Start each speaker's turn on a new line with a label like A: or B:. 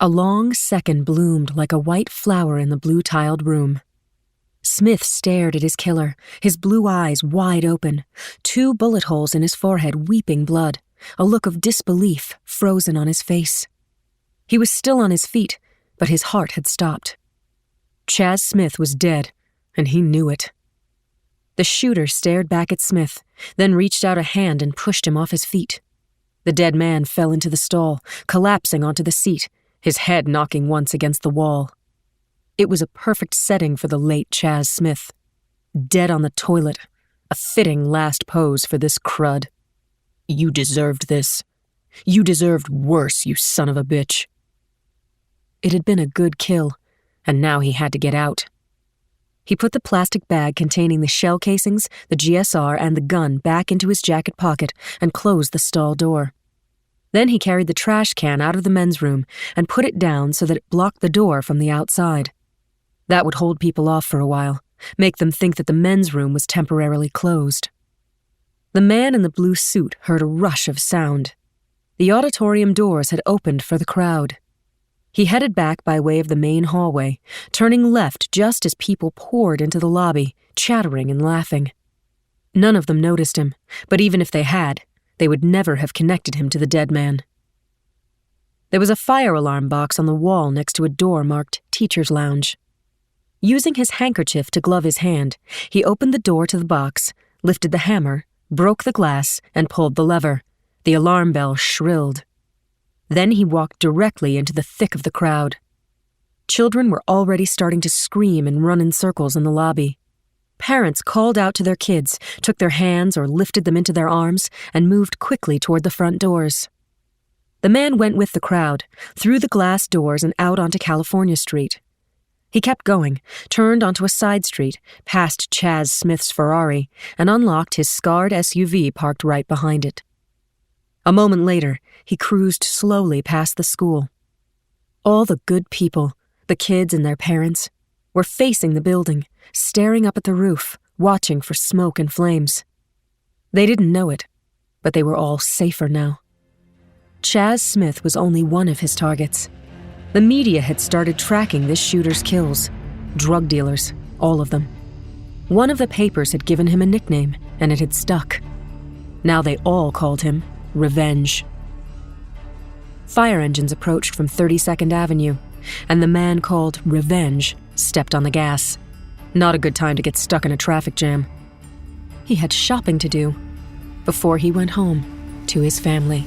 A: A long second bloomed like a white flower in the blue-tiled room. Smith stared at his killer, his blue eyes wide open, 2 bullet holes in his forehead weeping blood, a look of disbelief frozen on his face. He was still on his feet, but his heart had stopped. Chaz Smith was dead, and he knew it. The shooter stared back at Smith, then reached out a hand and pushed him off his feet. The dead man fell into the stall, collapsing onto the seat, his head knocking once against the wall. It was a perfect setting for the late Chaz Smith. Dead on the toilet, a fitting last pose for this crud. You deserved this. You deserved worse, you son of a bitch. It had been a good kill, and now he had to get out. He put the plastic bag containing the shell casings, the GSR, and the gun back into his jacket pocket and closed the stall door. Then he carried the trash can out of the men's room and put it down so that it blocked the door from the outside. That would hold people off for a while, make them think that the men's room was temporarily closed. The man in the blue suit heard a rush of sound. The auditorium doors had opened for the crowd. He headed back by way of the main hallway, turning left just as people poured into the lobby, chattering and laughing. None of them noticed him, but even if they had, they would never have connected him to the dead man. There was a fire alarm box on the wall next to a door marked Teacher's Lounge. Using his handkerchief to glove his hand, he opened the door to the box, lifted the hammer, broke the glass, and pulled the lever. The alarm bell shrilled. Then he walked directly into the thick of the crowd. Children were already starting to scream and run in circles in the lobby. Parents called out to their kids, took their hands or lifted them into their arms, and moved quickly toward the front doors. The man went with the crowd, through the glass doors and out onto California Street. He kept going, turned onto a side street, past Chaz Smith's Ferrari, and unlocked his scarred SUV parked right behind it. A moment later, he cruised slowly past the school. All the good people, the kids and their parents, were facing the building, staring up at the roof, watching for smoke and flames. They didn't know it, but they were all safer now. Chaz Smith was only one of his targets. The media had started tracking this shooter's kills. Drug dealers, all of them. One of the papers had given him a nickname, and it had stuck. Now they all called him Revenge. Fire engines approached from 32nd Avenue, and the man called Revenge stepped on the gas. Not a good time to get stuck in a traffic jam. He had shopping to do before he went home to his family.